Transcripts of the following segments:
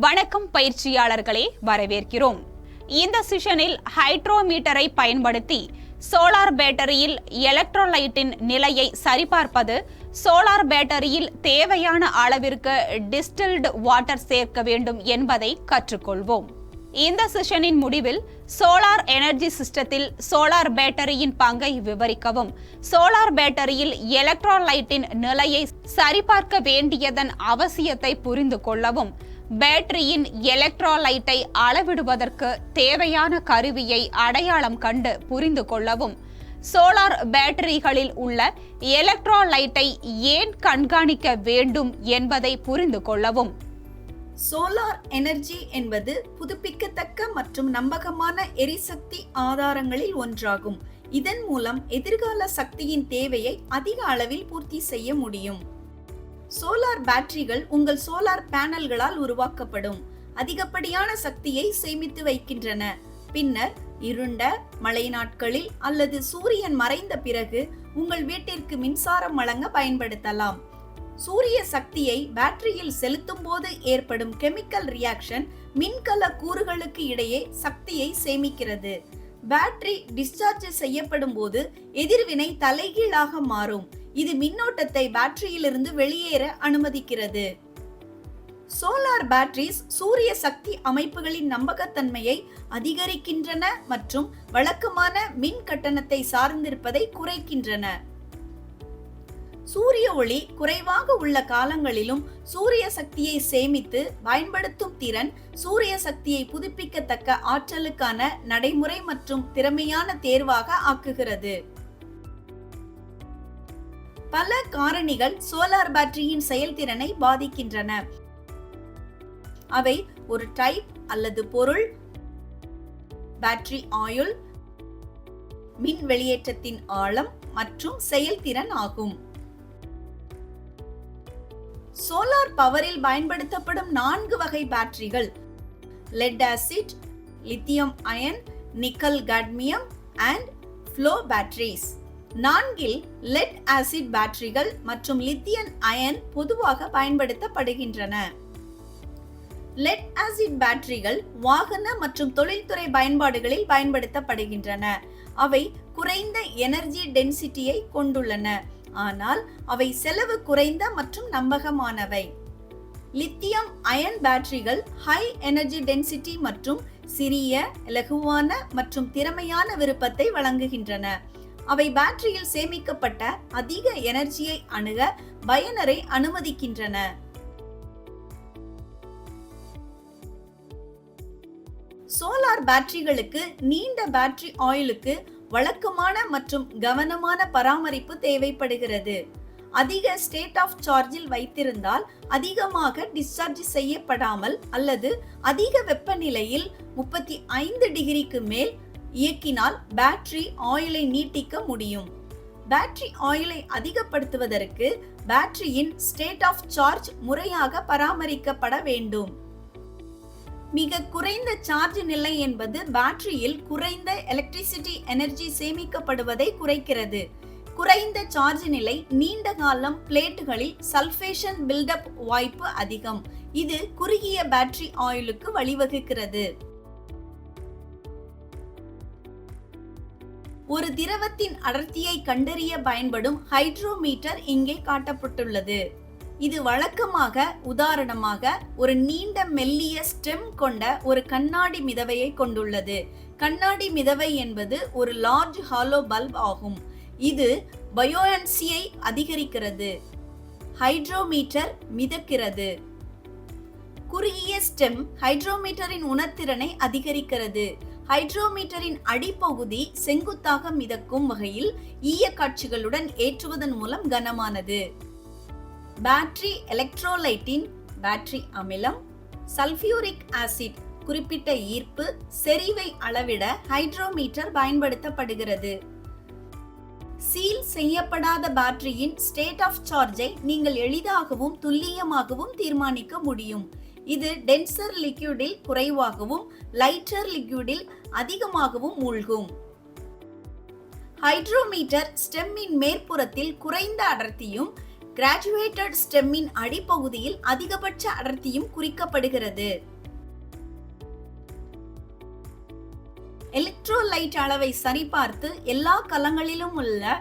வணக்கம் பயிற்சியாளர்களே, வரவேற்கிறோம். இந்த செஷனில் ஹைட்ரோமீட்டரை பயன்படுத்தி சோலார் பேட்டரியில் எலக்ட்ரோலைட்டின் நிலையை சரிபார்ப்பது, சோலார் பேட்டரியில் தேவையான அளவிற்கு டிஸ்டில்டு வாட்டர் சேர்க்க வேண்டும் என்பதை கற்றுக்கொள்வோம். இந்த செஷனின் முடிவில் சோலார் எனர்ஜி சிஸ்டத்தில் சோலார் பேட்டரியின் பங்கை விவரிக்கவும், சோலார் பேட்டரியில் எலக்ட்ரோலைட்டின் நிலையை சரிபார்க்க வேண்டியதன் அவசியத்தை புரிந்து கொள்ளவும், பேட்டரியின் எலக்ட்ரோலைட்டை அளவிடுவதற்கு தேவையான கருவியை அடையாளம் கண்டு புரிந்து கொள்ளவும், சோலார் பேட்டரிகளில் உள்ள எலக்ட்ரோலைட்டை ஏன் கண்காணிக்க வேண்டும் என்பதை புரிந்து கொள்ளவும். சோலார் எனர்ஜி என்பது புதுப்பிக்கத்தக்க மற்றும் நம்பகமான எரிசக்தி ஆதாரங்களில் ஒன்றாகும். இதன் மூலம் எதிர்கால சக்தியின் தேவையை அதிக அளவில் பூர்த்தி செய்ய முடியும். சோலார் பேட்டரிகள் உங்கள் சோலார் பேனல்களால் உருவாக்கப்படும் அதிகப்படியான சக்தியை சேமித்து வைக்கின்றன. பின்னர் இருண்ட மழை நாட்களில் அல்லது சூரியன் மறைந்த பிறகு உங்கள் வீட்டிற்கு மின்சாரம் வழங்க பயன்படுத்தலாம். சூரிய சக்தியை பேட்டரியில் செலுத்தும் போது ஏற்படும் கெமிக்கல் ரியாக்ஷன் மின்கல கூறுகளுக்கு இடையே சக்தியை சேமிக்கிறது. பேட்டரி டிஸ்சார்ஜ் செய்யப்படும் போது எதிர்வினை தலைகீழாக மாறும். இது மின்னோட்டத்தை பேட்டரியிலிருந்து வெளியேற அனுமதிக்கிறது. சோலார் பேட்டரிஸ் சூரிய சக்தி அமைப்புகளின் நம்பகத்தன்மையை அதிகரிக்கின்றன மற்றும் வழக்கமான மின் கட்டணத்தை சார்ந்திருப்பதை குறைக்கின்றன. சூரிய ஒளி குறைவாக உள்ள காலங்களிலும் சூரிய சக்தியை சேமித்து பயன்படுத்தும் திறன் சூரிய சக்தியை புதுப்பிக்கத்தக்க ஆற்றலுக்கான நடைமுறை மற்றும் திறமையான தேர்வாக ஆக்குகிறது. பல காரணிகள் சோலார் பேட்டரியின் செயல்திறனை பாதிக்கின்றன. அவை ஒரு டைப் அல்லது பொருள், பேட்டரி ஆயுள், மின் வெளியேற்றத்தின் ஆழம் மற்றும் செயல்திறன் ஆகும். சோலார் பவரில் பயன்படுத்தப்படும் 4 வகை பேட்டரிகள்: lead acid, lithium ion, nickel cadmium and flow batteries. 4இல் லெட் ஆசிட் பேட்டரிகள் மற்றும் லித்தியம் அயன் பொதுவாக பயன்படுத்தப்படுகின்றன. லெட் ஆசிட் பேட்டரிகள் வாகன மற்றும் தொழில்துறை பயன்பாடுகளில் பயன்படுத்தப்படுகின்றன. அவை குறைந்த எனர்ஜி டென்சிட்டியை கொண்டுள்ளன, ஆனால் அவை செலவு குறைந்த மற்றும் நம்பகமானவை. லித்தியம் அயன் பேட்டரிகள் ஹை எனர்ஜி டென்சிட்டி மற்றும் சிறிய, இலகுவான மற்றும் திறமையான விருப்பத்தை வழங்குகின்றன. அவை பேட்டரியில் சேமிக்கப்பட்ட அதிக எனர்ஜியை அணுக பயனரை அனுமதிக்கின்றன. சோலார் பேட்டரிகளுக்கு நீண்ட பேட்டரி ஆயுளுக்கு வழக்கமான மற்றும் கவனமான பராமரிப்பு தேவைப்படுகிறது. அதிக ஸ்டேட் ஆஃப் சார்ஜில் வைத்திருந்தால் அதிகமாக டிஸ்சார்ஜ் செய்யப்படாமல் அல்லது அதிக வெப்பநிலையில் 35 டிகிரிக்கு மேல் இயக்கினால் பேட்டரி ஆயுளை நீட்டிக்க முடியும். பேட்டரி ஆயுளை அதிகப்படுத்துவதற்கு பேட்டரியின் ஸ்டேட் ஆஃப் சார்ஜ் முறையாக பராமரிக்கப்பட வேண்டும். மிக குறைந்த சார்ஜ் நிலை என்பது பேட்டரியில் குறைந்த எலக்ட்ரிசிட்டி எனர்ஜி சேமிக்கப்படுவதை குறைக்கிறது. குறைந்த சார்ஜ் நிலை நீண்ட காலம் பிளேட்டுகளில் சல்பேஷன் பில்டப் வாய்ப்பு அதிகம். இது குறுகிய பேட்டரி ஆயுளுக்கு வழிவகுக்கிறது. ஒரு திரவத்தின் அடர்த்தியை கண்டறிய பயன்படும் ஹைட்ரோமீட்டர் இங்கே காட்டப்பட்டுள்ளது. இது வழக்கமாக உதாரணமாக ஒரு நீண்ட மெல்லிய ஸ்டெம் கொண்ட ஒரு கண்ணாடி மிதவையை கொண்டுள்ளது. கண்ணாடி மிதவை என்பது ஒரு லார்ஜ் ஹாலோ பல்ப் ஆகும். இது பயோயன்சியை அதிகரிக்கிறது. ஹைட்ரோமீட்டர் மிதக்கிறது. குறுகிய ஸ்டெம் ஹைட்ரோமீட்டரின் உணர்திறனை அதிகரிக்கிறது. ஹைட்ரோமீட்டரின் அடிப்பகுதி செங்குத்தாக மிதக்கும் வகையில் ஈய காட்சிகளுடன் ஏற்றுவதன் மூலம் கனமானது. பேட்டரி எலக்ட்ரோலைட்டின் பேட்டரி அமிலம், சல்பியூரிக் ஆசிட் குறிப்பிட்ட ஈர்ப்பு, செறிவை அளவிட ஹைட்ரோமீட்டர் பயன்படுத்தப்படுகிறது. சீல் செய்யப்படாத பேட்டரியின் ஸ்டேட் ஆஃப் சார்ஜை நீங்கள் எளிதாகவும் துல்லியமாகவும் தீர்மானிக்க முடியும். இது டென்சர் லிக்யூடில் குறைவாகவும் லைட்டர் லிக்யூடில் அதிகமாகவும் மூழ்கும். ஹைட்ரோமீட்டர் ஸ்டெம்மின் மேற்புறத்தில் குறைந்த அடர்த்தியும் கிராஜுவேட்டட் ஸ்டெம்மின் அடிப்பகுதியில் அதிகபட்ச அடர்த்தியும் குறிக்கப்படுகிறது. எலக்ட்ரோலைட் அளவை சரிபார்த்து எல்லா கலங்களிலும் உள்ள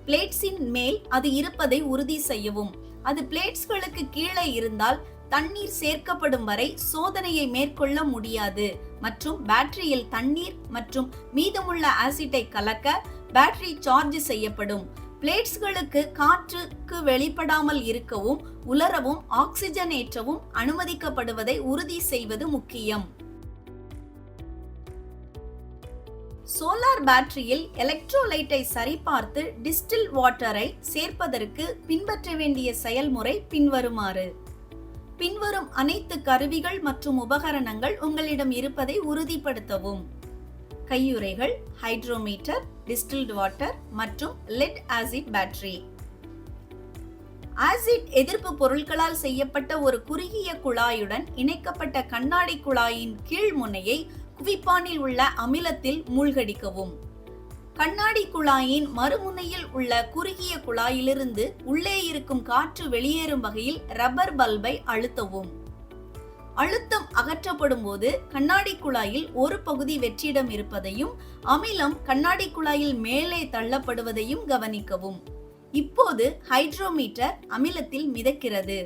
பிளேட்ஸின் மேல் அது இருப்பதை உறுதி செய்யவும். அது பிளேட்ஸ்களுக்கு கீழே இருந்தால் தண்ணீர் சேர்க்கப்படும் வரை சோதனையை மேற்கொள்ள முடியாது மற்றும் பேட்டரியில் தண்ணீர் மற்றும் மீதமுள்ள ஆசிட்டை கலக்க பேட்டரி சார்ஜ் செய்யப்படும். பிளேட்ஸ்களுக்கு காற்றுக்கு வெளிப்படாமல் இருக்கவும் உலரவும் ஆக்சிஜனேற்றவும் அனுமதிக்கப்படுவதை உறுதி செய்வது முக்கியம். சோலார் பேட்டரியில் எலக்ட்ரோலைட்டை சரிபார்த்து டிஸ்டில்ட் வாட்டரை சேர்ப்பதற்கு பின்பற்ற வேண்டிய செயல்முறை பின்வருமாறு. பின்வரும் அனைத்து கருவிகள் மற்றும் உபகரணங்கள் உங்களிடம் இருப்பதை உறுதிப்படுத்தவும். கையுறைகள், ஹைட்ரோமீட்டர், டிஸ்டில்ட் வாட்டர் மற்றும் லெட் ஆசிட் பேட்டரி. ஆசிட் எதிர்ப்பு பொருட்களால் செய்யப்பட்ட ஒரு குறுகிய குழாயுடன் இணைக்கப்பட்ட கண்ணாடி குழாயின் கீழ் முனையை குவிப்பானில் உள்ள அமிலத்தில் மூழ்கடிக்கவும். கண்ணாடி குழாயின் மறுமுனையில் உள்ள குறுகிய குழாயிலிருந்து உள்ளே இருக்கும் காற்று வெளியேறும் வகையில் ரப்பர் பல்பை அழுத்தவும். அழுத்தம் அகற்றப்படும் போது கண்ணாடி குழாயில் ஒரு பகுதி வெற்றிடம் இருப்பதையும் அமிலம் கண்ணாடி குழாயில் மேலே தள்ளப்படுவதையும் கவனிக்கவும். இப்போது ஹைட்ரோமீட்டர் அமிலத்தில் மிதக்கிறது.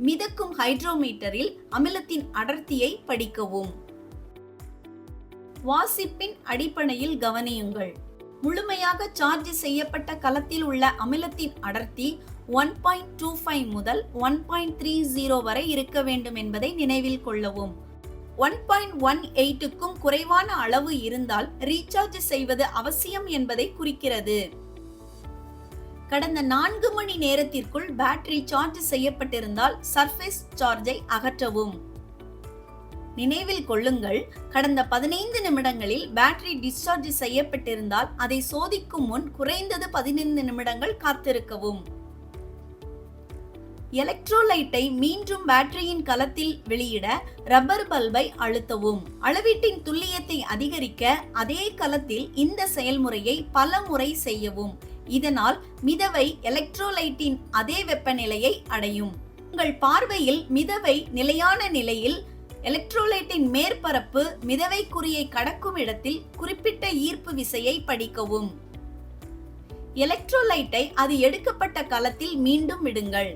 மிதக்கும் ஹைட்ரோமீட்டரில் அமிலத்தின் அடர்த்தியை படிக்கவும். வாசிப்பின் அடிப்படையில் கவனியுங்கள். முழுமையாக சார்ஜ் செய்யப்பட்ட கலத்தில் உள்ள அமிலத்தின் அடர்த்தி 1.25 முதல் 1.30 வரை இருக்க வேண்டும் என்பதை நினைவில் கொள்ளவும். 1.18க்கும் குறைவான அளவு இருந்தால் ரீசார்ஜ் செய்வது அவசியம் என்பதை குறிக்கிறது. கடந்த 4 மணி நேரத்திற்குள் பேட்டரி சார்ஜ் செய்யப்பட்டிருந்தால் சர்ஃபேஸ் சார்ஜை அகற்றவும். நினைவில் கொள்ளுங்கள், கடந்த 15 நிமிடங்களில் பேட்டரி டிஸ்சார்ஜ் செய்யப்பட்டிருந்தால் அதை சோதிக்கும் முன் குறைந்தது 15 நிமிடங்கள் காத்திருக்கவும். எலக்ட்ரோலைட்டை மீண்டும் பேட்டரியின் கலத்தில் வெளியிட ரப்பர் பல்பை அழுத்தவும். அளவீட்டின் துல்லியத்தை அதிகரிக்க அதே கலத்தில் இந்த செயல்முறையை பல முறை செய்யவும். இதனால் மிதவை எலக்ட்ரோலைட்டின் அதே வெப்பநிலையை அடையும். உங்கள் பார்வையில் மிதவை நிலையான நிலையில் எலக்ட்ரோலைட்டின் மேற்பரப்பு மிதவைக்குறியை கடக்கும் இடத்தில் குறிப்பிட்ட ஈர்ப்பு விசையை படிக்கவும். எலக்ட்ரோலைட்டை அது எடுக்கப்பட்ட கலத்தில் மீண்டும் விடுங்கள்.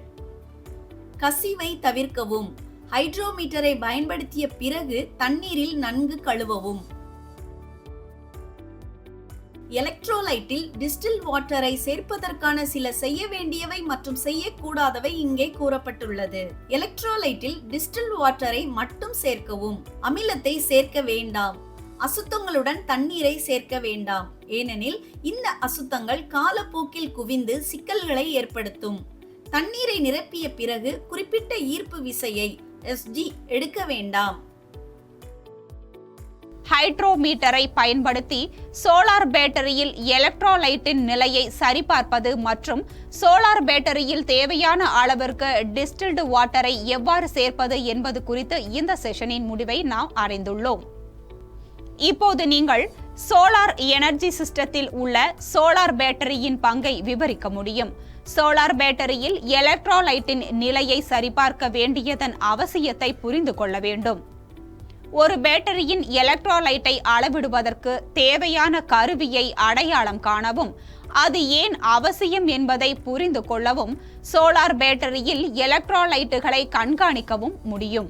கசிவை தவிர்க்கவும். ஹைட்ரோமீட்டரை பயன்படுத்திய பிறகு தண்ணீரில் நன்கு கழுவவும். எலக்ட்ரோலைட்டில் டிஸ்டில்ட் வாட்டரை சேர்ப்பதற்கான சில செய்ய வேண்டியவை மற்றும் செய்யக்கூடாதவை இங்கே கூறப்பட்டுள்ளது. எலக்ட்ரோலைட்டில் டிஸ்டில்ட் வாட்டரை மட்டும் சேர்க்கவும். அமிலத்தை சேர்க்க வேண்டாம். அசுத்தங்களுடன் தண்ணீரை சேர்க்க வேண்டாம், ஏனெனில் இந்த அசுத்தங்கள் காலப்போக்கில் குவிந்து சிக்கல்களை ஏற்படுத்தும். தண்ணீரை நிரப்பிய பிறகு குறிப்பிட்ட ஈர்ப்பு விசையை SG எடுக்க வேண்டாம். ஹைட்ரோமீட்டரை பயன்படுத்தி சோலார் பேட்டரியில் எலக்ட்ரோலைட்டின் நிலையை சரிபார்ப்பது மற்றும் சோலார் பேட்டரியில் தேவையான அளவிற்கு டிஸ்டில்டு வாட்டரை எவ்வாறு சேர்ப்பது என்பது குறித்து இந்த செஷனின் முடிவை நாம் அறிந்துள்ளோம். இப்போது நீங்கள் சோலார் எனர்ஜி சிஸ்டத்தில் உள்ள சோலார் பேட்டரியின் பங்கை விவரிக்க முடியும். சோலார் பேட்டரியில் எலக்ட்ரோலைட்டின் நிலையை சரிபார்க்க வேண்டியதன் அவசியத்தை புரிந்து கொள்ள வேண்டும். ஒரு பேட்டரியின் எலக்ட்ரோலைட்டை அளவிடுவதற்கு தேவையான கருவியை அடையாளம் காணவும், அது ஏன் அவசியம் என்பதை புரிந்து கொள்ளவும் சோலார் பேட்டரியில் எலக்ட்ரோலைட்டுகளை கண்காணிக்கவும் முடியும்.